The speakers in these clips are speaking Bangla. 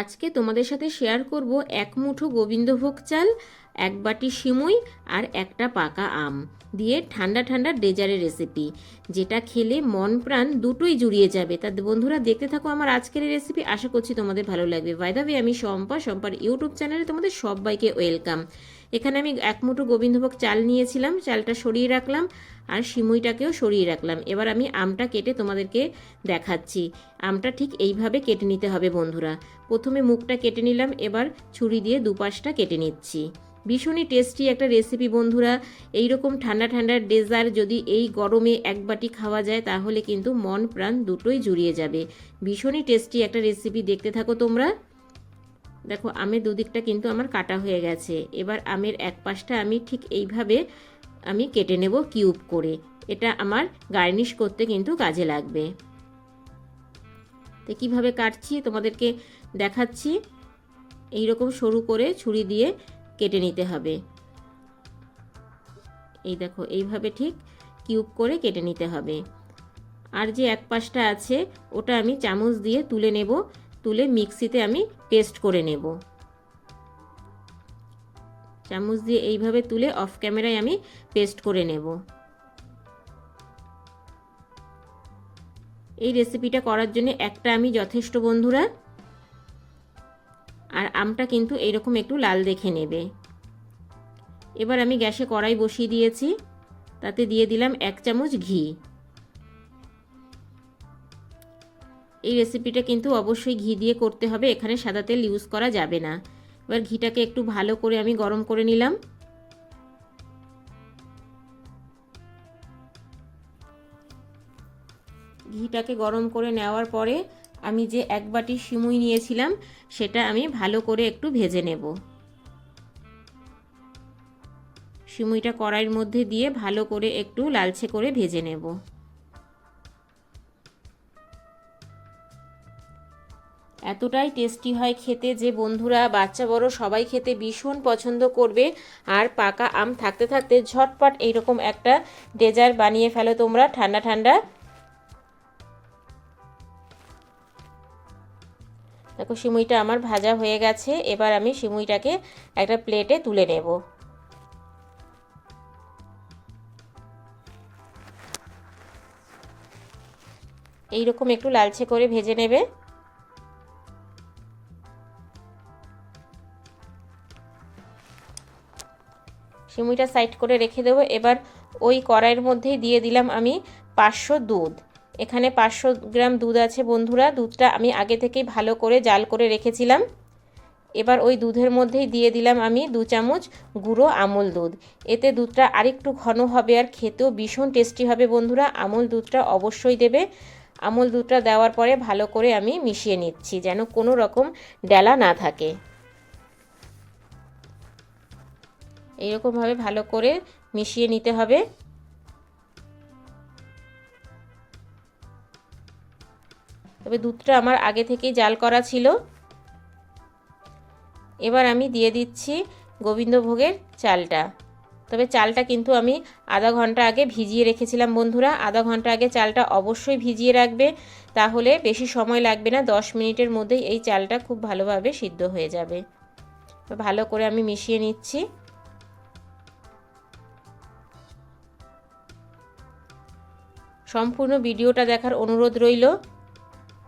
আজকে তোমাদের সাথে শেয়ার করব এক মুঠো গোবিন্দভোগ চাল, এক বাটি সিমুই আর একটা পাকা আম দিয়ে ঠান্ডা ঠান্ডা ডেজার্টের রেসিপি, যেটা খেলে মন প্রাণ দুটোই জুড়িয়ে যাবে। তা বন্ধুরা দেখতে থাকো আমার আজকের এই রেসিপি, আশা করছি তোমাদের ভালো লাগবে। বাই দ্য ওয়ে, আমি শম্পার ইউটিউব চ্যানেলে তোমাদের সবাইকে ওয়েলকাম। এখানে আমি এক মুঠো গোবিন্দভোগ চাল নিয়েছিলাম, চালটা সরিয়ে রাখলাম আর সিমুইটাকেও সরিয়ে রাখলাম। এবার আমি আমটা কেটে তোমাদেরকে দেখাচ্ছি। আমটা ঠিক এইভাবে কেটে নিতে হবে বন্ধুরা। প্রথমে মুখটা কেটে নিলাম, এবার ছুরি দিয়ে দুপাশটা কেটে নিচ্ছি। ভীষণই টেস্টি একটা রেসিপি বন্ধুরা। এই রকম ঠান্ডা ঠান্ডা ডেজার্ট যদি এই গরমে এক বাটি খাওয়া যায় তাহলে কিন্তু মন প্রাণ দুটোই জুড়িয়ে যাবে। ভীষণই টেস্টি একটা রেসিপি, দেখতে থাকো তোমরা। দেখো আমের দুদিকটা কিন্তু আমার কাটা হয়ে গেছে। এবার আমের এক পাশটা আমি ঠিক এইভাবে আমি কেটে নেব কিউব করে। এটা আমার গার্নিশ করতে কিন্তু কাজে লাগবে। তো কীভাবে কাটছি তোমাদেরকে দেখাচ্ছি। এই রকম সরু করে ছুরি দিয়ে কেটে নিতে হবে। এই দেখো এইভাবে ঠিক কিউব করে কেটে নিতে হবে। আর যে এক পাশটা আছে ওটা আমি চামচ দিয়ে তুলে নেব, তুলে মিক্সিতে আমি পেস্ট করে নেব। চামচ দিয়ে এইভাবে তুলে অফ ক্যামেরায় আমি পেস্ট করে নেব। এই রেসিপিটা করার জন্য একটা আমি যথেষ্ট বন্ধুরা। আর আমটা কিন্তু এইরকম একটু লাল দেখে নেবে। এবার আমি গ্যাসে কড়াই বসিয়ে দিয়েছি, তাতে দিয়ে দিলাম 1 চামচ ঘি। এই রেসিপিটা কিন্তু অবশ্যই ঘি দিয়ে করতে হবে, এখানে সাদা তেল ইউজ করা যাবে না। এবার ঘিটাকে একটু ভালো করে আমি গরম করে নিলাম। ঘিটাকে গরম করে নেওয়ার পরে আমি যে এক বাটি সিমুই নিয়েছিলাম সেটা আমি ভালো করে একটু ভেজে নেব। সিমুইটা কড়াইয়ের মধ্যে দিয়ে ভালো করে একটু লালচে করে ভেজে নেব। এতটাই টেস্টি হয় খেতে যে বন্ধুরা বাচ্চা বড় সবাই খেতে ভীষণ পছন্দ করবে। আর পাকা আম থাকতে থাকতে ঝটপট এইরকম একটা ডেজার্ট বানিয়ে ফেলো তোমরা ঠান্ডা ঠান্ডা। দেখো সিমুইটা আমার ভাজা হয়ে গেছে। এবার আমি সিমুইটাকে একটা প্লেটে তুলে নেব। এইরকম একটু লালচে করে ভেজে নেবে। সিমুইটা সাইড করে রেখে দেবো। এবার ওই কড়াইয়ের মধ্যেই দিয়ে দিলাম আমি 500 দুধ। এখানে 500 গ্রাম দুধ আছে বন্ধুরা। দুধটা আমি আগে থেকেই ভালো করে জাল করে রেখেছিলাম। এবার ওই দুধের মধ্যেই দিয়ে দিলাম আমি 2 চামচ গুঁড়ো আমুল দুধ। এতে দুধটা আরেকটু ঘন হবে আর খেতেও ভীষণ টেস্টি হবে বন্ধুরা। আমুল দুধটা অবশ্যই দেবে। আমুল দুধটা দেওয়ার পরে ভালো করে আমি মিশিয়ে নিচ্ছি, যেন কোনো রকম ডেলা না থাকে। এইরকমভাবে ভালো করে মিশিয়ে নিতে হবে। তবে দুধটা আমার আগে থেকেই জাল করা ছিল। এবার আমি দিয়ে দিচ্ছি গোবিন্দভোগের চালটা। তবে চালটা কিন্তু আমি আধা ঘন্টা আগে ভিজিয়ে রেখেছিলাম বন্ধুরা। আধা ঘন্টা আগে চালটা অবশ্যই ভিজিয়ে রাখবে, তাহলে বেশি সময় লাগবে না, 10 মিনিটের মধ্যেই এই চালটা খুব ভালোভাবে সিদ্ধ হয়ে যাবে। ভালো করে আমি মিশিয়ে নিচ্ছি। সম্পূর্ণ ভিডিওটা দেখার অনুরোধ রইল।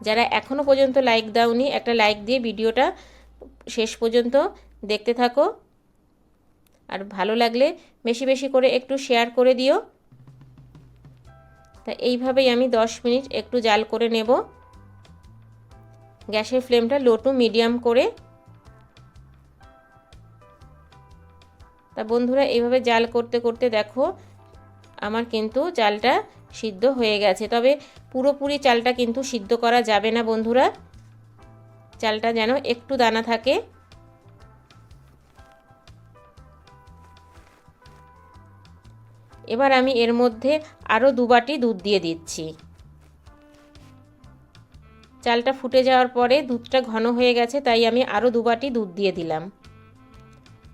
যারা এখনও পর্যন্ত লাইক দাওনি, একটা লাইক দিয়ে ভিডিওটা শেষ পর্যন্ত দেখতে থাকো। আর ভালো লাগলে বেশি বেশি করে একটু শেয়ার করে দিও। তা এইভাবেই আমি 10 মিনিট একটু জাল করে নেব। গ্যাসের ফ্লেমটা লো টু মিডিয়াম করে। তা বন্ধুরা এইভাবে জাল করতে করতে দেখো আমার কিন্তু চালটা সিদ্ধ হয়ে গেছে। তবে পুরোপুরি চালটা কিন্তু সিদ্ধ করা যাবে না বন্ধুরা, চালটা যেন একটু দানা থাকে। এবার আমি এর মধ্যে আরও 2 বাটি দুধ দিয়ে দিচ্ছি। চালটা ফুটে যাওয়ার পরে দুধটা ঘন হয়ে গেছে, তাই আমি আরও 2 বাটি দুধ দিয়ে দিলাম।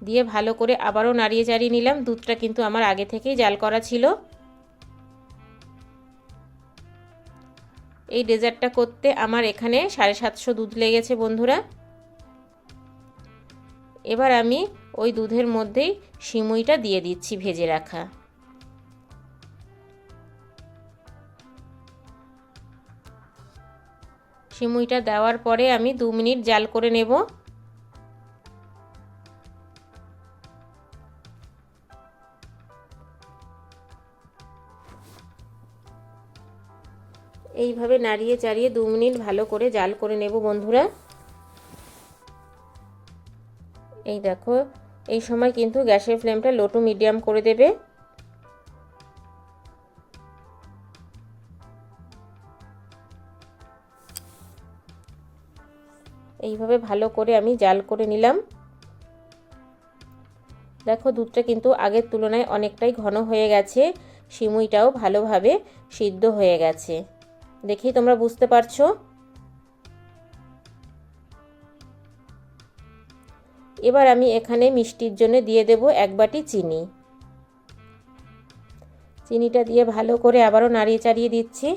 দিয়ে ভালো করে আবারও নাড়িয়ে চাড়িয়ে নিলাম। দুধটা কিন্তু আমার আগে থেকেই জাল করা ছিল। এই ডেজার্টটা করতে আমার এখানে 750 দুধ লেগেছে বন্ধুরা। এবার আমি ওই দুধের মধ্যেই সিমুইটা দিয়ে দিচ্ছি ভেজে রাখা। সিমুইটা দেওয়ার পরে আমি 2 মিনিট জাল করে নেব। এইভাবে নাড়িয়ে চাড়িয়ে 2 মিনিট ভালো করে জাল করে নেব বন্ধুরা। এই দেখো, এই সময় কিন্তু গ্যাসের ফ্লেমটা লো টু মিডিয়াম করে দেবে। এইভাবে ভালো করে আমি জাল করে নিলাম। দেখো দুধটা কিন্তু আগের তুলনায় অনেকটাই ঘন হয়ে গেছে, সিমুইটাও ভালোভাবে সিদ্ধ হয়ে গেছে, দেখেই তোমরা বুঝতে পারছো। এবার আমি এখানে মিষ্টির জন্য দিয়ে দেব 1 বাটি চিনি। চিনিটা দিয়ে ভালো করে আবারও নাড়িয়ে চাড়িয়ে দিচ্ছি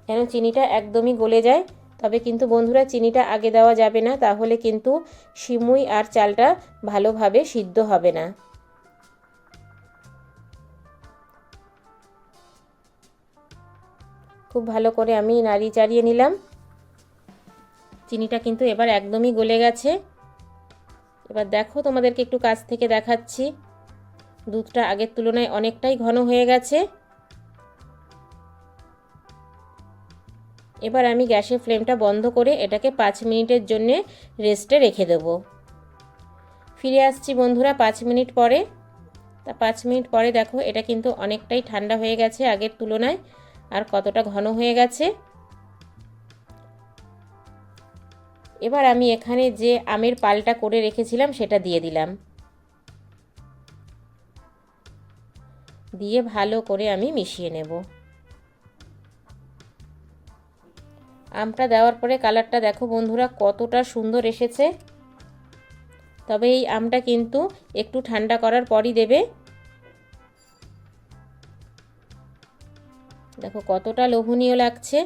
যেন চিনিটা একদমই গলে যায়। তবে কিন্তু বন্ধুরা চিনিটা আগে দেওয়া যাবে না, তাহলে কিন্তু সিমুই আর চালটা ভালোভাবে সিদ্ধ হবে না। খুব ভালো করে আমি নাড়িয়ে চাড়িয়ে নিলাম। চিনিটা কিন্তু এবার একদমই গলে গেছে। এবার দেখো তোমাদেরকে একটু কাছ থেকে দেখাচ্ছি, দুধটা আগের তুলনায় অনেকটাই ঘন হয়ে গেছে। এবার আমি গ্যাসের ফ্লেমটা বন্ধ করে এটাকে 5 মিনিটের জন্য রেস্টে রেখে দেব। ফিরে আসছি বন্ধুরা 5 মিনিট পরে। তা 5 মিনিট পরে দেখো এটা কিন্তু অনেকটাই ঠান্ডা হয়ে গেছে আগের তুলনায়, আর কতটা ঘন হয়ে গেছে। এবার আমি এখানে যে আমের পালটা করে রেখেছিলাম সেটা দিয়ে দিলাম, দিয়ে ভালো করে আমি মিশিয়ে নেব। আমটা দেওয়ার পরে কালারটা দেখো বন্ধুরা কতটা সুন্দর এসেছে। তবে এই আমটা কিন্তু একটু ঠান্ডা করার পরই দেবে। দেখো কতটা লোভনীয় লাগছে।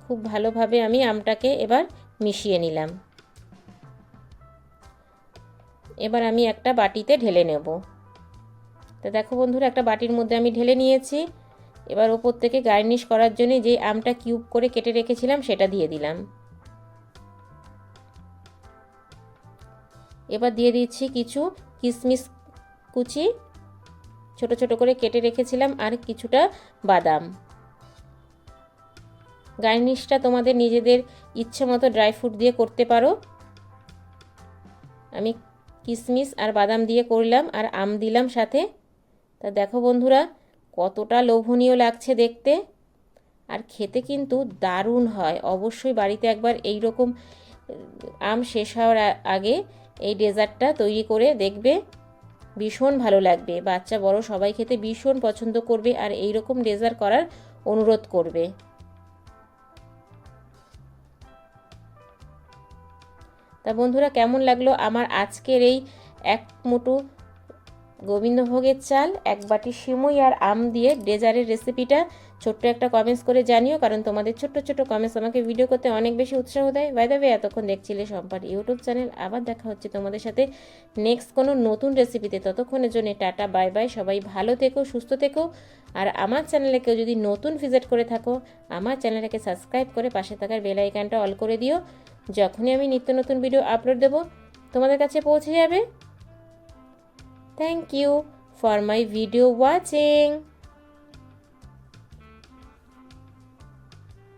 খুব ভালোভাবে আমি আমটাকে এবার মিশিয়ে নিলাম। এবার আমি একটা বাটিতে ঢেলে নেব। তো দেখো বন্ধুরা একটা বাটির মধ্যে আমি ঢেলে নিয়েছি। এবার ওপর থেকে গার্নিশ করার জন্য যে আমটা কিউব করে কেটে রেখেছিলাম সেটা দিয়ে দিলাম। এবার দিয়ে দিচ্ছি কিছু কিশমিশ কুচি ছোট ছোট করে কেটে রেখেছিলাম, আর কিছুটা বাদাম। গার্নিশটা তোমাদের নিজেদের ইচ্ছে মতো ড্রাই ফ্রুট দিয়ে করতে পারো। আমি কিশমিশ আর বাদাম দিয়ে করলাম, আর আম দিলাম সাথে। তা দেখো বন্ধুরা কতটা লোভনীয় লাগছে দেখতে, আর খেতে কিন্তু দারুণ হয়। অবশ্যই বাড়িতে একবার এই রকম আম শেষ হওয়ার আগে এই ডেজার্টটা তৈরি করে দেখবে, ভীষণ ভালো লাগবে। বাচ্চা বড় সবাই খেতে ভীষণ পছন্দ করবে, আর এই রকম ডেজার্ট করার অনুরোধ করবে। তা বন্ধুরা কেমন লাগলো আমার আজকের এই 1 মুঠো গোবিন্দভোগের চাল, 1 বাটি সিমুই আর আম দিয়ে ডেজার্টের রেসিপিটা ছোট্ট একটা কমেন্টস করে জানিও, কারণ তোমাদের ছোট্ট ছোট্ট কমেন্টস আমাকে ভিডিও করতে অনেক বেশি উৎসাহ দেয়। বাই দ্য ওয়ে এতক্ষণ দেখছিলে সম্পার ইউটিউব চ্যানেল। আবার দেখা হচ্ছে তোমাদের সাথে নেক্সট কোনো নতুন রেসিপিতে। ততক্ষণের জন্য টাটা বাই বাই। সবাই ভালো থেকো, সুস্থ থেকো। আর আমার চ্যানেলে কেউ যদি নতুন ভিজিট করে থাকো, আমার চ্যানেলটাকে সাবস্ক্রাইব করে পাশে থাকার বেল আইকনটা অল করে দিও। যখনই আমি নিত্য নতুন ভিডিও আপলোড দেব তোমাদের কাছে পৌঁছে যাবে। Thank you for my video watching.